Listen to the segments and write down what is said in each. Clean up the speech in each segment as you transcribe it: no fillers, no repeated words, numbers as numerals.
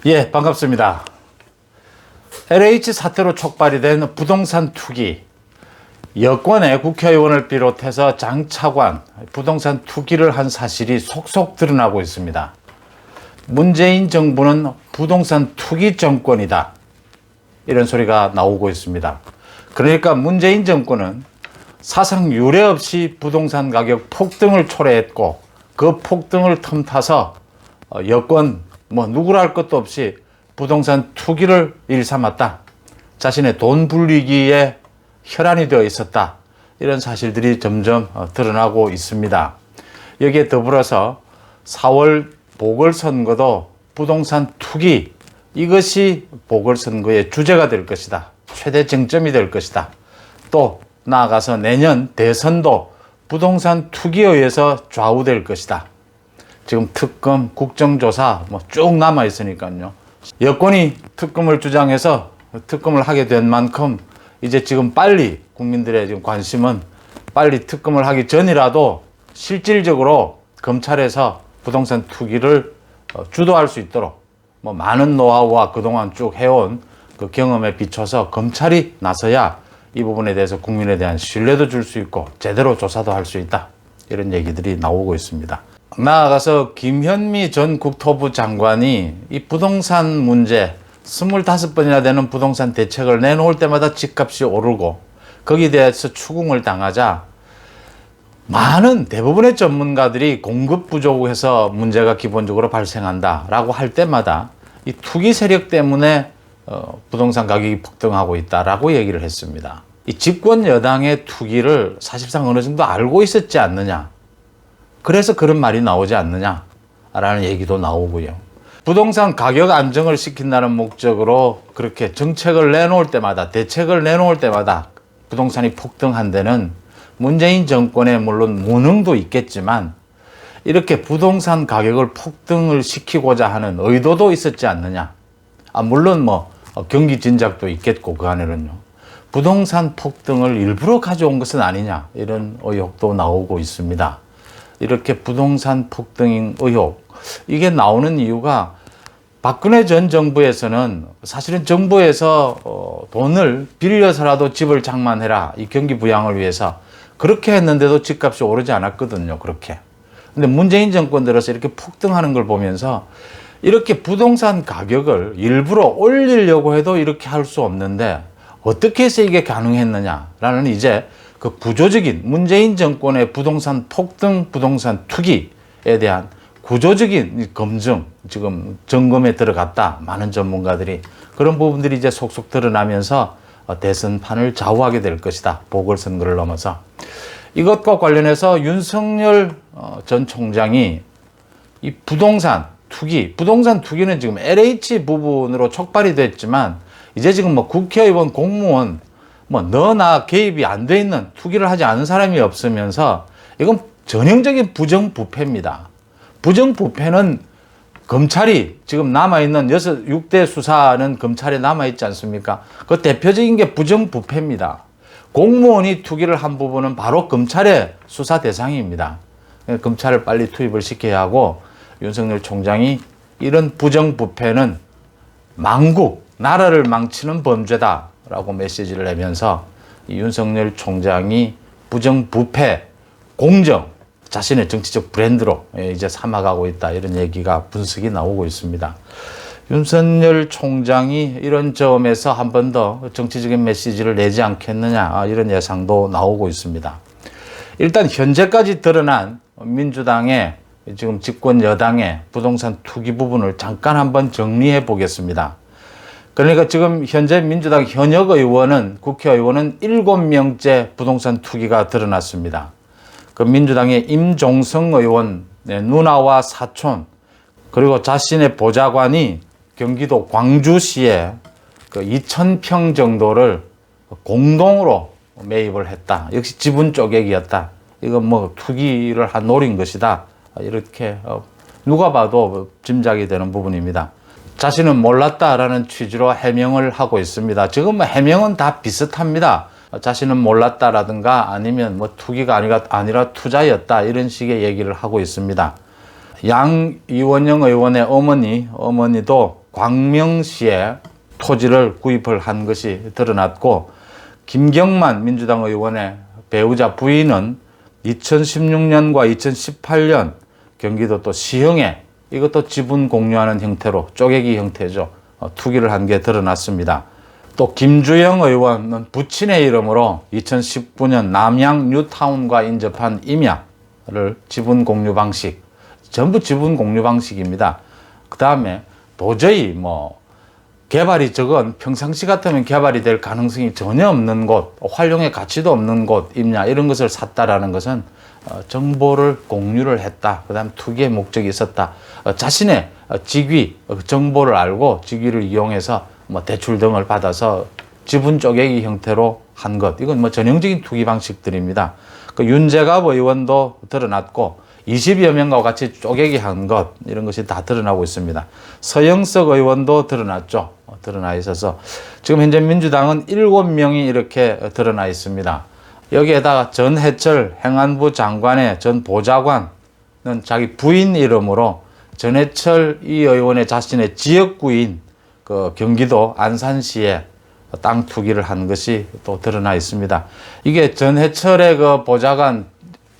예, 반갑습니다. LH 사태로 촉발이 된 부동산 투기, 여권의 국회의원을 비롯해서 장차관 부동산 투기를 한 사실이 속속 드러나고 있습니다. 문재인 정부는 부동산 투기 정권이다, 이런 소리가 나오고 있습니다. 그러니까 문재인 정권은 사상 유례 없이 부동산 가격 폭등을 초래했고, 그 폭등을 틈타서 여권 누구랄 것도 없이 부동산 투기를 일삼았다, 자신의 돈 불리기에 혈안이 되어 있었다, 이런 사실들이 점점 드러나고 있습니다. 여기에 더불어서 4월 보궐선거도 부동산 투기, 이것이 보궐선거의 주제가 될 것이다, 최대 쟁점이 될 것이다. 또 나아가서 내년 대선도 부동산 투기에 의해서 좌우될 것이다. 지금 특검, 국정조사 쭉 남아 있으니까요. 여권이 특검을 주장해서 특검을 하게 된 만큼 이제 지금 빨리 국민들의 지금 관심은 빨리 특검을 하기 전이라도 실질적으로 검찰에서 부동산 투기를 주도할 수 있도록 많은 노하우와 그동안 쭉 해온 그 경험에 비춰서 검찰이 나서야 이 부분에 대해서 국민에 대한 신뢰도 줄 수 있고 제대로 조사도 할 수 있다, 이런 얘기들이 나오고 있습니다. 나아가서 김현미 전 국토부 장관이 이 부동산 문제 25번이나 되는 부동산 대책을 내놓을 때마다 집값이 오르고 거기에 대해서 추궁을 당하자 많은 대부분의 전문가들이 공급 부족해서 문제가 기본적으로 발생한다라고 할 때마다 이 투기 세력 때문에 부동산 가격이 폭등하고 있다라고 얘기를 했습니다. 이 집권 여당의 투기를 사실상 어느 정도 알고 있었지 않느냐, 그래서 그런 말이 나오지 않느냐라는 얘기도 나오고요. 부동산 가격 안정을 시킨다는 목적으로 그렇게 정책을 내놓을 때마다, 대책을 내놓을 때마다 부동산이 폭등한 데는 문재인 정권의 물론 무능도 있겠지만 이렇게 부동산 가격을 폭등을 시키고자 하는 의도도 있었지 않느냐. 물론 경기 진작도 있겠고 그 안에는요. 부동산 폭등을 일부러 가져온 것은 아니냐, 이런 의혹도 나오고 있습니다. 이렇게 부동산 폭등 의혹, 이게 나오는 이유가 박근혜 전 정부에서는 사실은 정부에서 돈을 빌려서라도 집을 장만해라, 이 경기 부양을 위해서 그렇게 했는데도 집값이 오르지 않았거든요. 그렇게. 근데 문재인 정권 들어서 이렇게 폭등하는 걸 보면서 이렇게 부동산 가격을 일부러 올리려고 해도 이렇게 할 수 없는데 어떻게 해서 이게 가능했느냐라는 이제 그 구조적인 문재인 정권의 부동산 폭등, 부동산 투기에 대한 구조적인 검증, 지금 점검에 들어갔다, 많은 전문가들이. 그런 부분들이 이제 속속 드러나면서 대선판을 좌우하게 될 것이다, 보궐선거를 넘어서. 이것과 관련해서 윤석열 전 총장이 이 부동산 투기는 지금 LH 부분으로 촉발이 됐지만 이제 지금 국회의원, 공무원 너나 개입이 안 돼 있는, 투기를 하지 않은 사람이 없으면서 이건 전형적인 부정부패입니다. 부정부패는 검찰이 지금 남아있는 6대 수사는 검찰에 남아있지 않습니까? 그 대표적인 게 부정부패입니다. 공무원이 투기를 한 부분은 바로 검찰의 수사 대상입니다. 검찰을 빨리 투입을 시켜야 하고, 윤석열 총장이 이런 부정부패는 망국, 나라를 망치는 범죄다라고 메시지를 내면서 윤석열 총장이 부정부패, 공정, 자신의 정치적 브랜드로 이제 삼아가고 있다, 이런 얘기가 분석이 나오고 있습니다. 윤석열 총장이 이런 점에서 한 번 더 정치적인 메시지를 내지 않겠느냐, 이런 예상도 나오고 있습니다. 일단 현재까지 드러난 민주당의 지금 집권 여당의 부동산 투기 부분을 잠깐 한번 정리해 보겠습니다. 그러니까 지금 현재 민주당 현역 의원은, 국회의원은 7명째 부동산 투기가 드러났습니다. 그 민주당의 임종성 의원, 누나와 사촌, 그리고 자신의 보좌관이 경기도 광주시에 그 2,000평 정도를 공동으로 매입을 했다. 역시 지분 쪼개기였다. 이건 투기를 노린 것이다, 이렇게 누가 봐도 짐작이 되는 부분입니다. 자신은 몰랐다라는 취지로 해명을 하고 있습니다. 지금 해명은 다 비슷합니다. 자신은 몰랐다라든가 아니면 투기가 아니라 투자였다, 이런 식의 얘기를 하고 있습니다. 양이원영 의원의 어머니도 광명시에 토지를 구입을 한 것이 드러났고, 김경만 민주당 의원의 배우자 부인은 2016년과 2018년 경기도 또 시흥에 이것도 지분 공유하는 형태로 쪼개기 형태죠. 투기를 한 게 드러났습니다. 또 김주영 의원은 부친의 이름으로 2019년 남양 뉴타운과 인접한 임야를 지분 공유 방식, 전부 지분 공유 방식입니다. 그 다음에 도저히 개발이 적은 평상시 같으면 개발이 될 가능성이 전혀 없는 곳, 활용의 가치도 없는 곳, 임야 이런 것을 샀다라는 것은 정보를 공유를 했다. 그 다음 투기의 목적이 있었다. 자신의 직위, 정보를 알고 직위를 이용해서 대출 등을 받아서 지분 쪼개기 형태로 한 것. 이건 전형적인 투기 방식들입니다. 그 윤재갑 의원도 드러났고 20여 명과 같이 쪼개기 한 것, 이런 것이 다 드러나고 있습니다. 서영석 의원도 드러났죠. 드러나 있어서 지금 현재 민주당은 7명이 이렇게 드러나 있습니다. 여기에다가 전해철 행안부 장관의 전 보좌관은 자기 부인 이름으로 전해철 이 의원의 자신의 지역구인 그 경기도 안산시에 땅 투기를 한 것이 또 드러나 있습니다. 이게 전해철의 그 보좌관,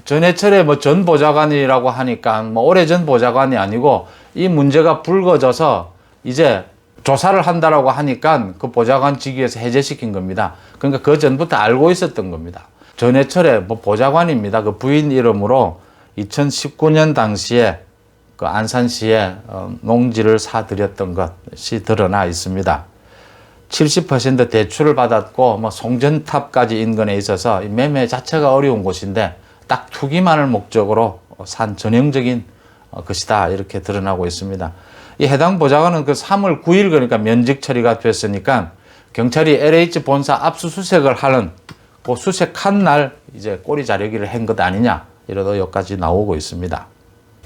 전해철의 전 보좌관이라고 하니까 오래전 보좌관이 아니고 이 문제가 불거져서 이제 조사를 한다라고 하니까 그 보좌관 직위에서 해제시킨 겁니다. 그러니까 그 전부터 알고 있었던 겁니다. 전해철의 보좌관입니다. 그 부인 이름으로 2019년 당시에 그 안산시에 농지를 사들였던 것이 드러나 있습니다. 70% 대출을 받았고 송전탑까지 인근에 있어서 매매 자체가 어려운 곳인데 딱 투기만을 목적으로 산 전형적인 것이다, 이렇게 드러나고 있습니다. 이 해당 보좌관은 그 3월 9일 그러니까 면직 처리가 됐으니까 경찰이 LH 본사 압수수색을 하는 그 수색한 날 이제 꼬리 자르기를 한 것 아니냐, 이런 의혹까지 나오고 있습니다.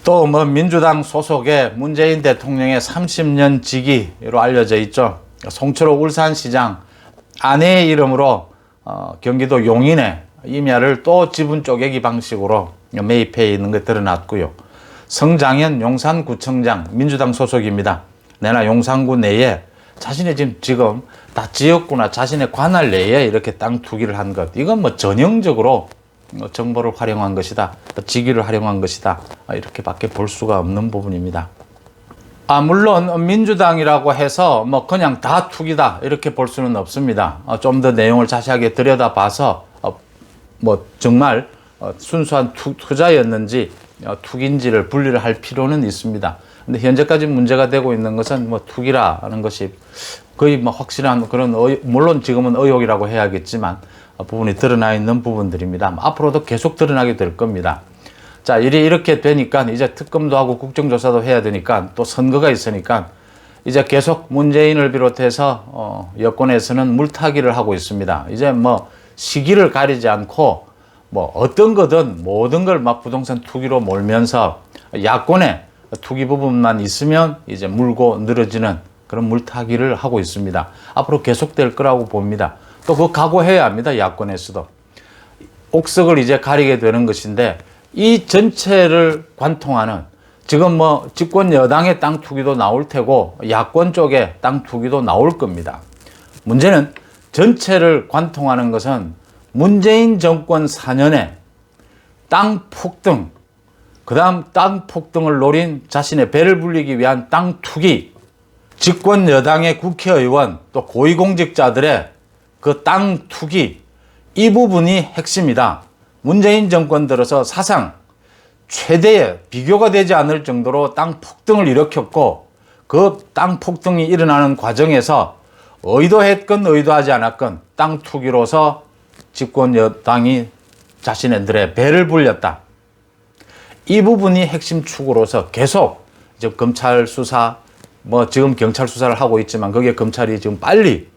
또 민주당 소속의 문재인 대통령의 30년 지기로 알려져 있죠. 송철호 울산시장 아내의 이름으로 경기도 용인에 임야를 또 지분 쪼개기 방식으로 매입해 있는 게 드러났고요. 성장현 용산구청장 민주당 소속입니다. 내나 용산구 내에 자신의 지금 다 지역구나 자신의 관할 내에 이렇게 땅 투기를 한 것, 이건 전형적으로 정보를 활용한 것이다, 직위를 활용한 것이다, 이렇게밖에 볼 수가 없는 부분입니다. 물론 민주당이라고 해서 그냥 다 투기다 이렇게 볼 수는 없습니다. 좀 더 내용을 자세하게 들여다봐서 정말 순수한 투자였는지 투기인지를 분리를 할 필요는 있습니다. 근데 현재까지 문제가 되고 있는 것은 투기라는 것이 거의 확실한 그런 물론 지금은 의혹이라고 해야겠지만 부분이 드러나 있는 부분들입니다. 앞으로도 계속 드러나게 될 겁니다. 자, 일이 이렇게 되니까 이제 특검도 하고 국정조사도 해야 되니까 또 선거가 있으니까 이제 계속 문재인을 비롯해서 여권에서는 물타기를 하고 있습니다. 이제 시기를 가리지 않고 어떤 거든 모든 걸 부동산 투기로 몰면서 야권의 투기 부분만 있으면 이제 물고 늘어지는 그런 물타기를 하고 있습니다. 앞으로 계속될 거라고 봅니다. 또 그거 각오해야 합니다. 야권에서도. 옥석을 이제 가리게 되는 것인데 이 전체를 관통하는 지금 집권 여당의 땅 투기도 나올 테고 야권 쪽의 땅 투기도 나올 겁니다. 문제는 전체를 관통하는 것은 문재인 정권 4년에 땅 폭등, 그 다음 땅 폭등을 노린 자신의 배를 불리기 위한 땅 투기, 집권 여당의 국회의원 또 고위공직자들의 그 땅 투기, 이 부분이 핵심이다. 문재인 정권 들어서 사상 최대의 비교가 되지 않을 정도로 땅 폭등을 일으켰고 그 땅 폭등이 일어나는 과정에서 의도했건 의도하지 않았건 땅 투기로서 집권 여당이 자신들의 배를 불렸다. 이 부분이 핵심 축으로서 계속 이제 검찰 수사, 지금 경찰 수사를 하고 있지만 거기에 검찰이 지금 빨리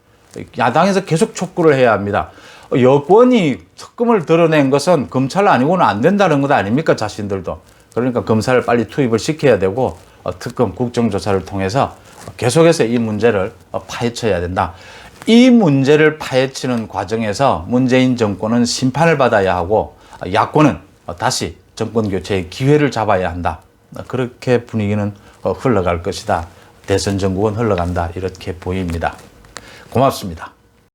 야당에서 계속 촉구를 해야 합니다. 여권이 특검을 드러낸 것은 검찰 아니고는 안 된다는 것 아닙니까? 자신들도. 그러니까 검사를 빨리 투입을 시켜야 되고 특검 국정조사를 통해서 계속해서 이 문제를 파헤쳐야 된다. 이 문제를 파헤치는 과정에서 문재인 정권은 심판을 받아야 하고 야권은 다시 정권 교체의 기회를 잡아야 한다. 그렇게 분위기는 흘러갈 것이다. 대선 전국은 흘러간다 이렇게 보입니다. 고맙습니다.